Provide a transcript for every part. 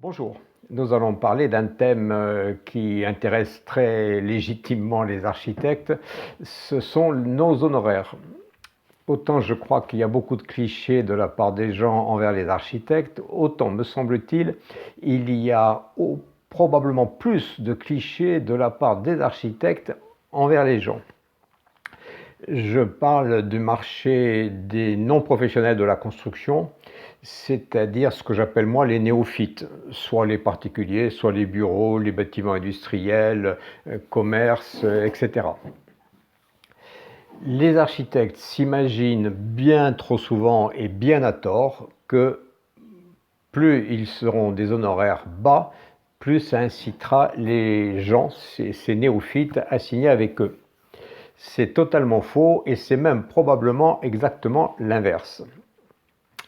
Bonjour, nous allons parler d'un thème qui intéresse très légitimement les architectes, ce sont nos honoraires. Autant je crois qu'il y a beaucoup de clichés de la part des gens envers les architectes, autant me semble-t-il, il y a probablement plus de clichés de la part des architectes envers les gens. Je parle du marché des non-professionnels de la construction, c'est-à-dire ce que j'appelle moi les néophytes, soit les particuliers, soit les bureaux, les bâtiments industriels, commerces, etc. Les architectes s'imaginent bien trop souvent et bien à tort que plus ils seront des honoraires bas, plus ça incitera les gens, ces néophytes, à signer avec eux. C'est totalement faux et c'est même probablement exactement l'inverse.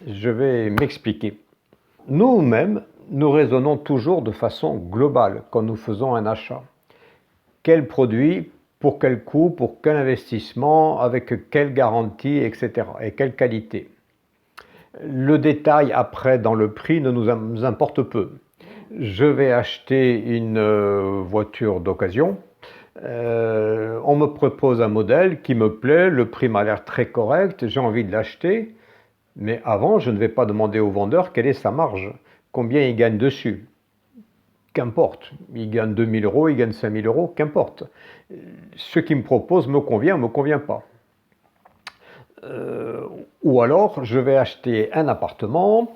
Je vais m'expliquer. Nous-mêmes, nous raisonnons toujours de façon globale quand nous faisons un achat. Quel produit, pour quel coût, pour quel investissement, avec quelle garantie, etc. et quelle qualité. Le détail après dans le prix ne nous importe peu. Je vais acheter une voiture d'occasion. On me propose un modèle qui me plaît, le prix m'a l'air très correct, j'ai envie de l'acheter, mais avant, je ne vais pas demander au vendeur quelle est sa marge, combien il gagne dessus. Qu'importe, il gagne 2000 euros, il gagne 5000 euros, qu'importe. Ce qu'il me propose me convient pas. Ou alors, je vais acheter un appartement,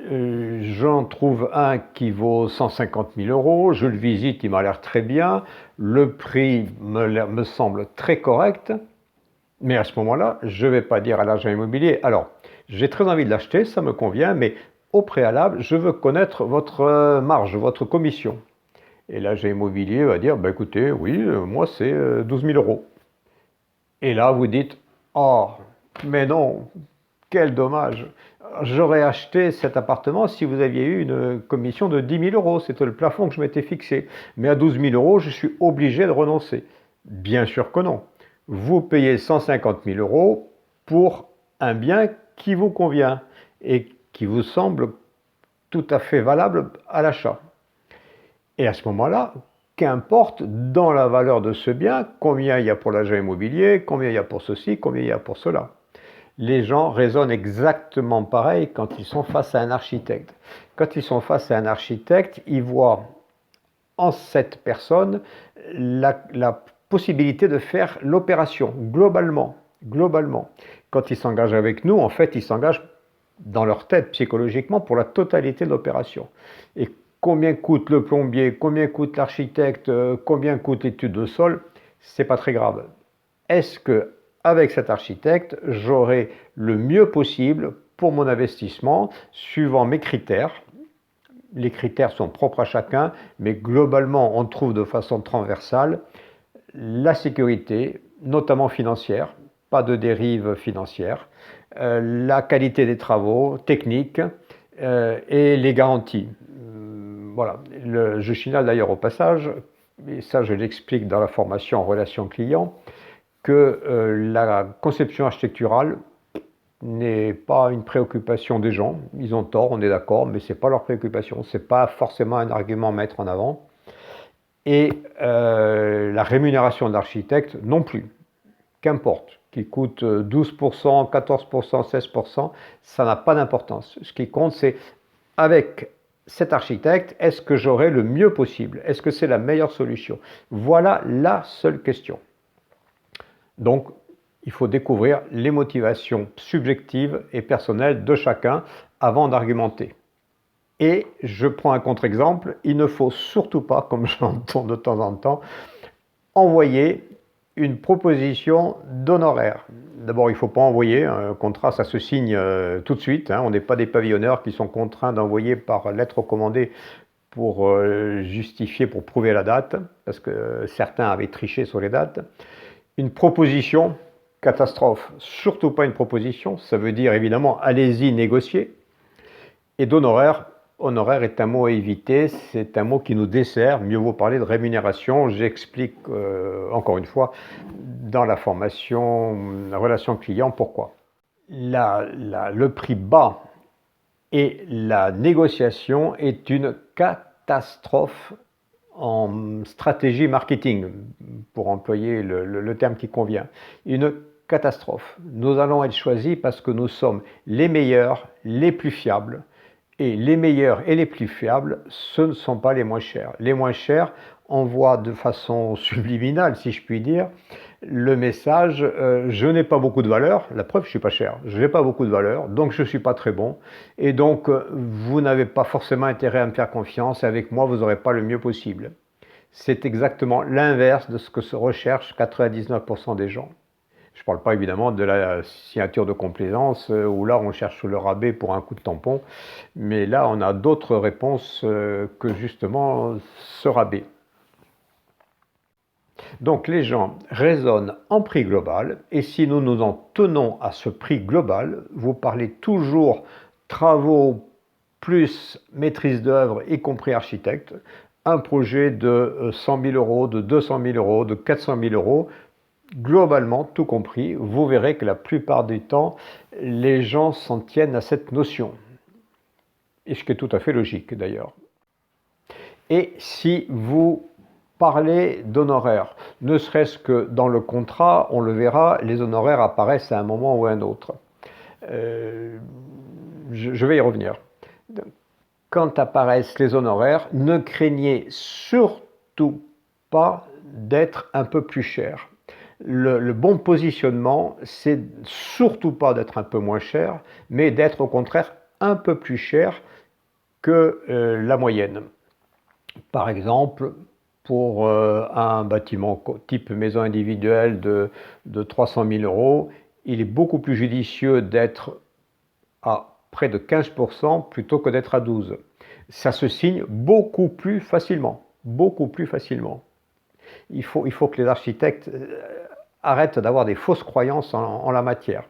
j'en trouve un qui vaut 150 000 euros, je le visite, il m'a l'air très bien, le prix me semble très correct, mais à ce moment-là, je ne vais pas dire à l'agent immobilier, alors, j'ai très envie de l'acheter, ça me convient, mais au préalable, je veux connaître votre marge, votre commission. Et l'agent immobilier va dire, bah écoutez, oui, moi c'est 12 000 euros. Et là, vous dites, oh, mais non, quel dommage. J'aurais acheté cet appartement si vous aviez eu une commission de 10 000 euros. C'était le plafond que je m'étais fixé. Mais à 12 000 euros, je suis obligé de renoncer. Bien sûr que non. Vous payez 150 000 euros pour un bien qui vous convient et qui vous semble tout à fait valable à l'achat. Et à ce moment-là, qu'importe dans la valeur de ce bien, combien il y a pour l'agent immobilier, combien il y a pour ceci, combien il y a pour cela. Les gens raisonnent exactement pareil quand ils sont face à un architecte. Quand ils sont face à un architecte, ils voient en cette personne la possibilité de faire l'opération globalement. Quand ils s'engagent avec nous, en fait, ils s'engagent dans leur tête psychologiquement pour la totalité de l'opération. Et combien coûte le plombier, combien coûte l'architecte, combien coûte l'étude de sol, c'est pas très grave. Est-ce que avec cet architecte, j'aurai le mieux possible pour mon investissement, suivant mes critères. Les critères sont propres à chacun, mais globalement, on trouve de façon transversale la sécurité, notamment financière, pas de dérive financière, la qualité des travaux techniques et les garanties. Voilà. Je signale d'ailleurs au passage, et ça je l'explique dans la formation en relation client, que la conception architecturale n'est pas une préoccupation des gens. Ils ont tort, on est d'accord, mais ce n'est pas leur préoccupation. Ce n'est pas forcément un argument à mettre en avant. Et la rémunération de l'architecte non plus. Qu'importe, qu'il coûte 12%, 14%, 16%, ça n'a pas d'importance. Ce qui compte, c'est avec cet architecte, est-ce que j'aurai le mieux possible? Est-ce que c'est la meilleure solution? Voilà la seule question. Donc, il faut découvrir les motivations subjectives et personnelles de chacun avant d'argumenter. Et je prends un contre-exemple, il ne faut surtout pas, comme j'entends de temps en temps, envoyer une proposition d'honoraire. D'abord, il ne faut pas envoyer un contrat, ça se signe tout de suite. On n'est pas des pavillonneurs qui sont contraints d'envoyer par lettre recommandée pour justifier, pour prouver la date, parce que certains avaient triché sur les dates. Une proposition, catastrophe, surtout pas une proposition, ça veut dire évidemment allez-y négocier. Et d'honoraire, honoraire est un mot à éviter, c'est un mot qui nous dessert, mieux vaut parler de rémunération, j'explique encore une fois dans la formation relation client pourquoi. Le prix bas Et la négociation est une catastrophe en stratégie marketing, pour employer le terme qui convient. Une catastrophe. Nous allons être choisis parce que nous sommes les meilleurs, les plus fiables. Et les meilleurs et les plus fiables, ce ne sont pas les moins chers. Les moins chers envoient de façon subliminale, si je puis dire, le message je n'ai pas beaucoup de valeur, la preuve je suis pas cher, je n'ai pas beaucoup de valeur, donc je suis pas très bon, et donc vous n'avez pas forcément intérêt à me faire confiance, et avec moi vous n'aurez pas le mieux possible. C'est exactement l'inverse de ce que se recherchent 99% des gens. Je ne parle pas évidemment de la signature de complaisance où là on cherche le rabais pour un coup de tampon, mais là on a d'autres réponses que justement ce rabais. Donc les gens raisonnent en prix global, et si nous nous en tenons à ce prix global, vous parlez toujours travaux plus maîtrise d'œuvre, y compris architecte, un projet de 100 000 euros, de 200 000 euros, de 400 000 euros, globalement, tout compris, vous verrez que la plupart du temps, les gens s'en tiennent à cette notion. Et ce qui est tout à fait logique d'ailleurs. Et si vous parlez d'honoraires, ne serait-ce que dans le contrat, on le verra, les honoraires apparaissent à un moment ou à un autre. Je vais y revenir. Quand apparaissent les honoraires, ne craignez surtout pas d'être un peu plus cher. Le bon positionnement, c'est surtout pas d'être un peu moins cher, mais d'être au contraire un peu plus cher que la moyenne. Par exemple, pour un bâtiment type maison individuelle de 300 000 euros, il est beaucoup plus judicieux d'être à près de 15% plutôt que d'être à 12%. Ça se signe beaucoup plus facilement, beaucoup plus facilement. Il faut que les architectes arrêtent d'avoir des fausses croyances en la matière.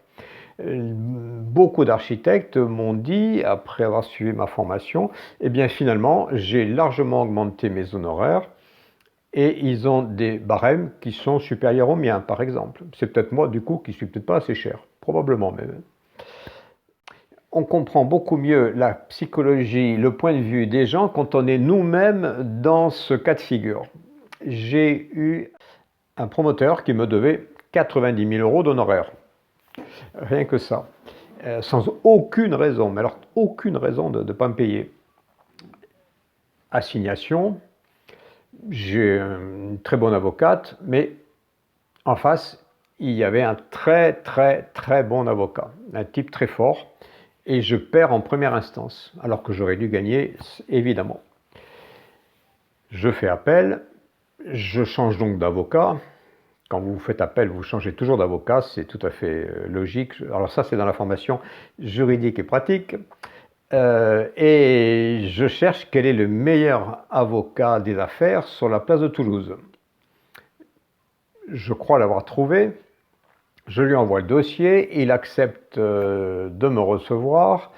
Beaucoup d'architectes m'ont dit, après avoir suivi ma formation, eh bien finalement, j'ai largement augmenté mes honoraires et ils ont des barèmes qui sont supérieurs aux miens, par exemple. C'est peut-être moi, du coup, qui suis peut-être pas assez cher, probablement même. On comprend beaucoup mieux la psychologie, le point de vue des gens quand on est nous-mêmes dans ce cas de figure. J'ai eu un promoteur qui me devait 90 000 euros d'honoraires. Rien que ça. Sans aucune raison, mais alors aucune raison de ne pas me payer. Assignation, j'ai une très bonne avocate, mais en face, il y avait un très bon avocat, un type très fort, et je perds en première instance, alors que j'aurais dû gagner, évidemment. Je fais appel, je change donc d'avocat. Quand vous faites appel, vous changez toujours d'avocat, c'est tout à fait logique. Alors ça, c'est dans la formation juridique et pratique. Et je cherche quel est le meilleur avocat des affaires sur la place de Toulouse. Je crois l'avoir trouvé. Je lui envoie le dossier, il accepte de me recevoir.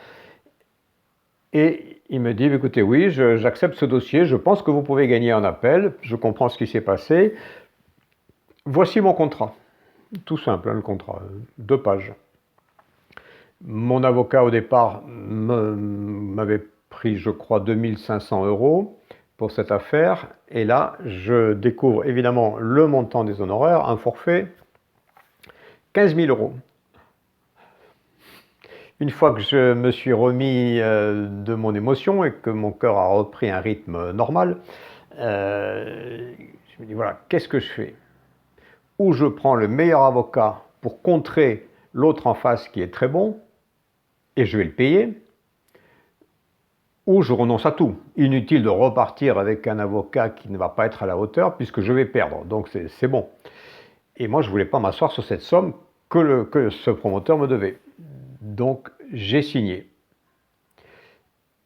Et il me dit, écoutez, oui, j'accepte ce dossier, je pense que vous pouvez gagner en appel, je comprends ce qui s'est passé. Voici mon contrat. Tout simple, hein, le contrat, 2 pages. Mon avocat, au départ, m'avait pris, je crois, 2500 euros pour cette affaire. Et là, je découvre évidemment le montant des honoraires, un forfait, 15 000 euros. Une fois que je me suis remis de mon émotion et que mon cœur a repris un rythme normal, je me dis, voilà, qu'est-ce que je fais? Ou je prends le meilleur avocat pour contrer l'autre en face qui est très bon, et je vais le payer, ou je renonce à tout. Inutile de repartir avec un avocat qui ne va pas être à la hauteur, puisque je vais perdre, donc c'est bon. Et moi, je ne voulais pas m'asseoir sur cette somme que ce promoteur me devait. Donc, j'ai signé.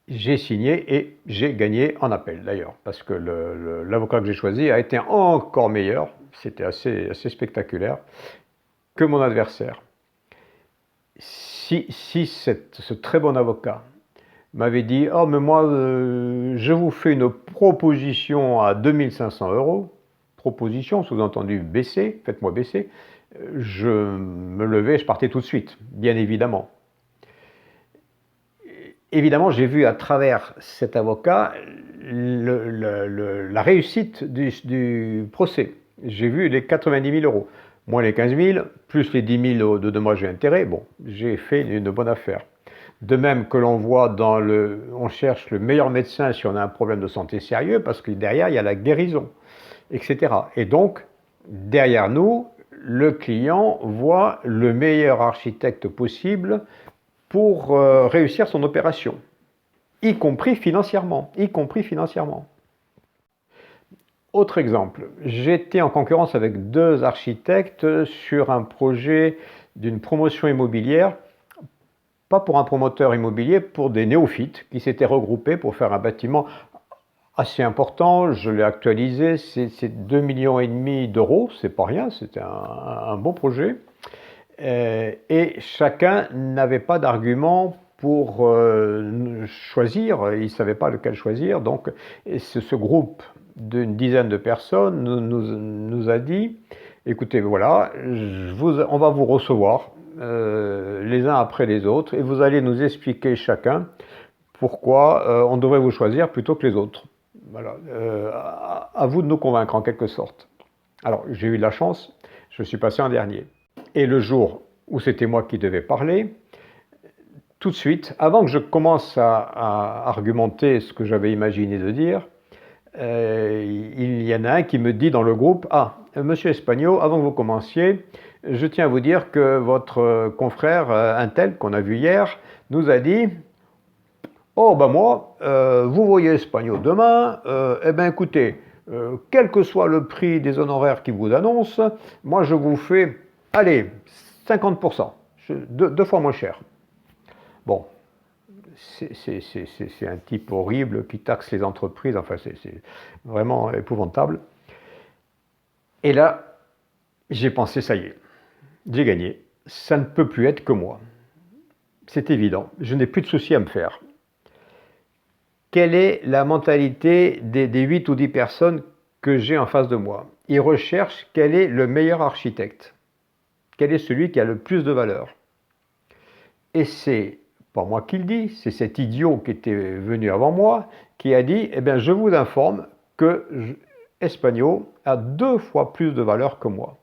J'ai signé et j'ai gagné en appel d'ailleurs, parce que l'avocat que j'ai choisi a été encore meilleur, c'était assez spectaculaire, que mon adversaire. Si ce très bon avocat m'avait dit « Oh, mais moi, je vous fais une proposition à 2500 euros, proposition, sous-entendu baisser, faites-moi baisser », je me levais, je partais tout de suite, bien évidemment. Évidemment, j'ai vu à travers cet avocat la réussite du procès. J'ai vu les 90 000 euros, moins les 15 000, plus les 10 000 de dommages et intérêts. Bon, j'ai fait une bonne affaire. De même que l'on voit on cherche le meilleur médecin si on a un problème de santé sérieux, parce que derrière, il y a la guérison, etc. Et donc, derrière nous, le client voit le meilleur architecte possible pour réussir son opération, y compris financièrement, Autre exemple, j'étais en concurrence avec 2 architectes sur un projet d'une promotion immobilière, pas pour un promoteur immobilier, pour des néophytes qui s'étaient regroupés pour faire un bâtiment assez important. Je l'ai actualisé, c'est 2,5 millions d'euros, c'est pas rien, c'était un bon projet. Et chacun n'avait pas d'argument pour choisir, il ne savait pas lequel choisir. Donc ce groupe d'une dizaine de personnes nous a dit, écoutez, voilà, on va vous recevoir les uns après les autres et vous allez nous expliquer chacun pourquoi on devrait vous choisir plutôt que les autres. Voilà, à vous de nous convaincre en quelque sorte. Alors j'ai eu de la chance, je suis passé en dernier. Et le jour où c'était moi qui devais parler, tout de suite, avant que je commence à argumenter ce que j'avais imaginé de dire, il y en a un qui me dit dans le groupe, ah, monsieur Espagno, avant que vous commenciez, je tiens à vous dire que votre confrère, un tel qu'on a vu hier, nous a dit, oh ben moi, vous voyez Espagno demain, eh bien écoutez, quel que soit le prix des honoraires qu'il vous annonce, moi je vous fais, allez, 50%, 2 fois moins cher. Bon, c'est un type horrible qui taxe les entreprises, enfin c'est vraiment épouvantable. Et là, j'ai pensé, ça y est, j'ai gagné, ça ne peut plus être que moi. C'est évident, je n'ai plus de soucis à me faire. Quelle est la mentalité des 8 ou 10 personnes que j'ai en face de moi? Ils recherchent quel est le meilleur architecte, quel est celui qui a le plus de valeur. Et c'est pas moi qui le dis, c'est cet idiot qui était venu avant moi qui a dit, eh bien je vous informe que Espagno a 2 fois plus de valeur que moi.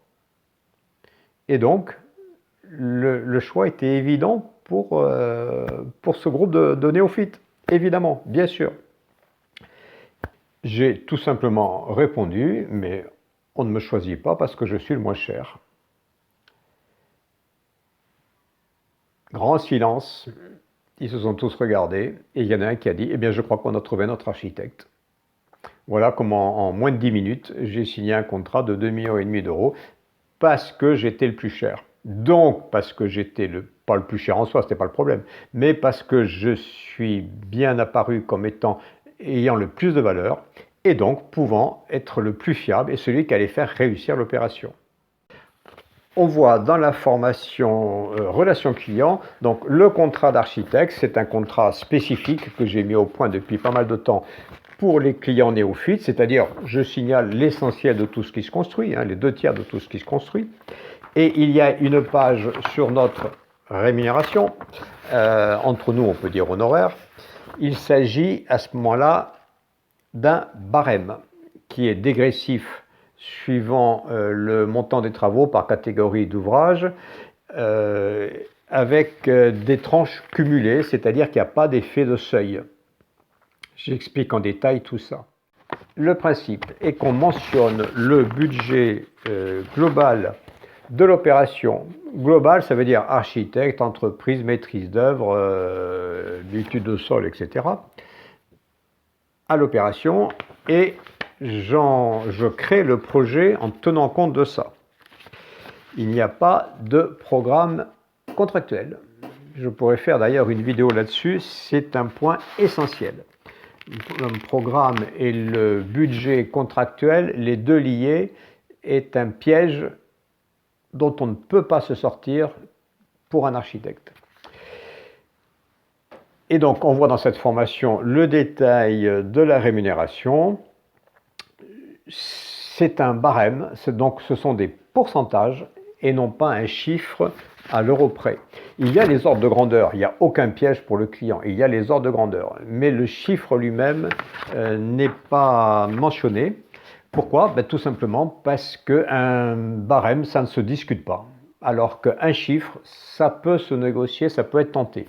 Et donc, le choix était évident pour ce groupe de néophytes. Évidemment, bien sûr. J'ai tout simplement répondu, mais on ne me choisit pas parce que je suis le moins cher. Grand silence, ils se sont tous regardés, et il y en a un qui a dit, eh bien je crois qu'on a trouvé notre architecte. Voilà comment en moins de 10 minutes, j'ai signé un contrat de 2,5 millions d'euros parce que j'étais le plus cher. Donc, parce que j'étais pas le plus cher en soi, ce n'était pas le problème, mais parce que je suis bien apparu comme ayant le plus de valeur, et donc pouvant être le plus fiable et celui qui allait faire réussir l'opération. On voit dans la formation relation client, donc le contrat d'architecte, c'est un contrat spécifique que j'ai mis au point depuis pas mal de temps pour les clients néophytes, c'est-à-dire je signale l'essentiel de tout ce qui se construit, les 2/3 de tout ce qui se construit. Et il y a une page sur notre rémunération, entre nous on peut dire honoraire. Il s'agit à ce moment-là d'un barème qui est dégressif suivant le montant des travaux par catégorie d'ouvrage, avec des tranches cumulées, c'est-à-dire qu'il n'y a pas d'effet de seuil. J'explique en détail tout ça. Le principe est qu'on mentionne le budget global de l'opération. Global, ça veut dire architecte, entreprise, maîtrise d'œuvre, l'étude de sol, etc. à l'opération, et je crée le projet en tenant compte de ça. Il n'y a pas de programme contractuel. Je pourrais faire d'ailleurs une vidéo là-dessus, c'est un point essentiel. Le programme et le budget contractuel, les deux liés, est un piège dont on ne peut pas se sortir pour un architecte. Et donc, on voit dans cette formation le détail de la rémunération. C'est un barème, donc ce sont des pourcentages et non pas un chiffre à l'euro près. Il y a les ordres de grandeur, il n'y a aucun piège pour le client, il y a les ordres de grandeur, mais le chiffre lui-même n'est pas mentionné. Pourquoi? Ben, tout simplement parce qu'un barème, ça ne se discute pas, alors qu'un chiffre, ça peut se négocier, ça peut être tenté.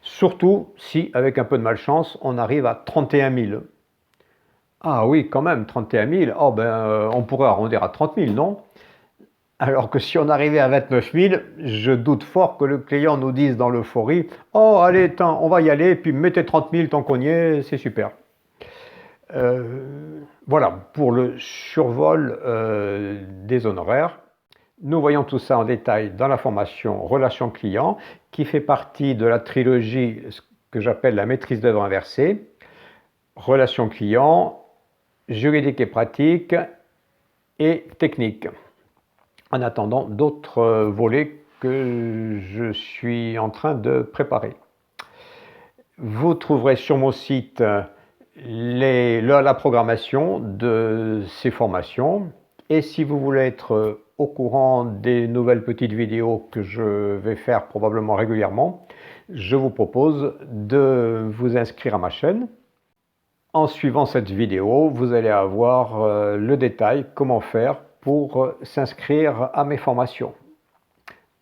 Surtout si, avec un peu de malchance, on arrive à 31 000. Ah oui, quand même, 31 000, oh ben, on pourrait arrondir à 30 000, non? Alors que si on arrivait à 29 000, je doute fort que le client nous dise dans l'euphorie, oh allez, on va y aller, puis mettez 30 000 tant qu'on y est, c'est super. Voilà, pour le survol des honoraires. Nous voyons tout ça en détail dans la formation Relations clients, qui fait partie de la trilogie que j'appelle la maîtrise d'œuvre inversée. Relations clients, juridique et pratique, et technique. En attendant d'autres volets que je suis en train de préparer. Vous trouverez sur mon site la programmation de ces formations. Et si vous voulez être au courant des nouvelles petites vidéos que je vais faire probablement régulièrement, je vous propose de vous inscrire à ma chaîne. En suivant cette vidéo, vous allez avoir le détail comment faire pour s'inscrire à mes formations.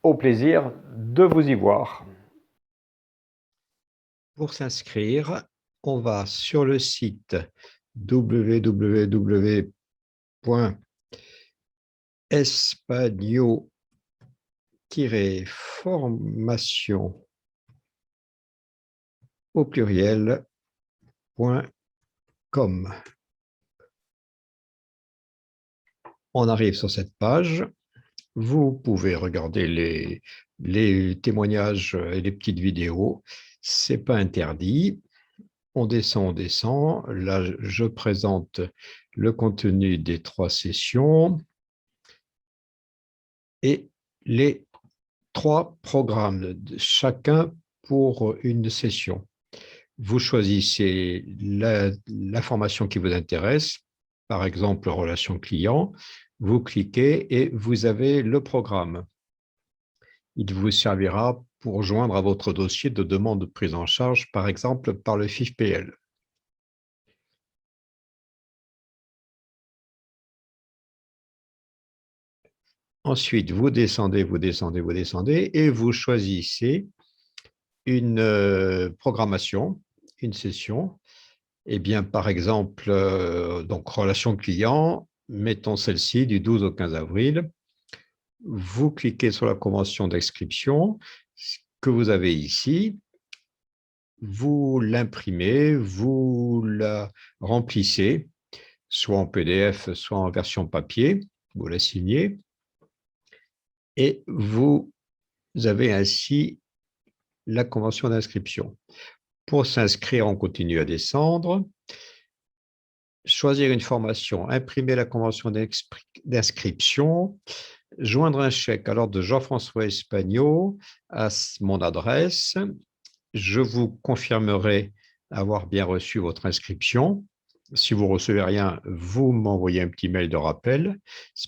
Au plaisir de vous y voir. Pour s'inscrire, on va sur le site www.espagno-formation au pluriel.com. On arrive sur cette page. Vous pouvez regarder les témoignages et les petites vidéos. Ce n'est pas interdit. On descend. Là, je présente le contenu des 3 sessions et les 3 programmes, chacun pour une session. Vous choisissez la formation qui vous intéresse, par exemple, relation client. Vous cliquez et vous avez le programme. Il vous servira pour joindre à votre dossier de demande de prise en charge, par exemple, par le FIFPL. Ensuite, vous descendez et vous choisissez une programmation, une session. Eh bien, par exemple, donc relation client, mettons celle-ci du 12 au 15 avril. Vous cliquez sur la convention d'inscription que vous avez ici. Vous l'imprimez, vous la remplissez, soit en PDF, soit en version papier. Vous la signez. Et vous avez ainsi la convention d'inscription. Pour s'inscrire, on continue à descendre. Choisir une formation, imprimer la convention d'inscription, joindre un chèque à l'ordre de Jean-François Espagno à mon adresse. Je vous confirmerai avoir bien reçu votre inscription. Si vous ne recevez rien, vous m'envoyez un petit mail de rappel.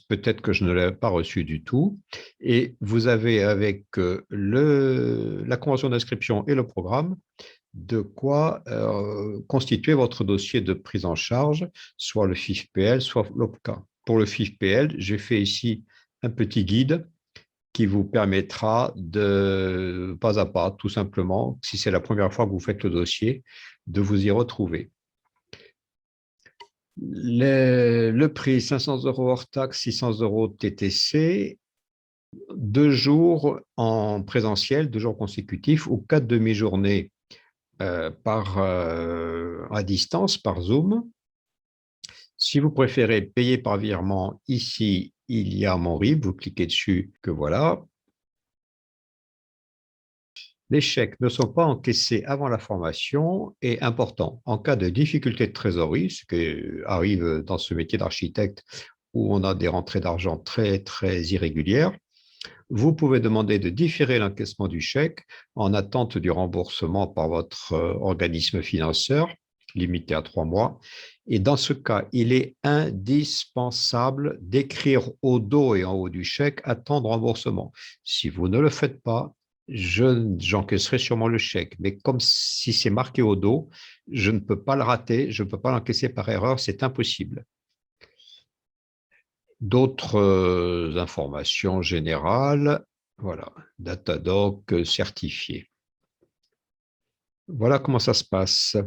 Peut-être que je ne l'ai pas reçu du tout. Et vous avez avec la convention d'inscription et le programme de quoi constituer votre dossier de prise en charge, soit le FIFPL, soit l'OPCA. Pour le FIFPL, j'ai fait ici un petit guide qui vous permettra de, pas à pas, tout simplement, si c'est la première fois que vous faites le dossier, de vous y retrouver. Le prix, 500 € hors taxe, 600 € TTC, 2 jours en présentiel, 2 jours consécutifs ou 4 demi-journées à distance, par Zoom. Si vous préférez payer par virement, ici, il y a mon RIB, vous cliquez dessus, que voilà. Les chèques ne sont pas encaissés avant la formation et important, en cas de difficulté de trésorerie, ce qui arrive dans ce métier d'architecte où on a des rentrées d'argent très, très irrégulières, vous pouvez demander de différer l'encaissement du chèque en attente du remboursement par votre organisme financeur limité à 3 mois. Et dans ce cas, il est indispensable d'écrire au dos et en haut du chèque attendre remboursement. Si vous ne le faites pas, j'encaisserai sûrement le chèque. Mais comme si c'est marqué au dos, je ne peux pas le rater, je ne peux pas l'encaisser par erreur, c'est impossible. D'autres informations générales, voilà, Datadoc certifié. Voilà comment ça se passe.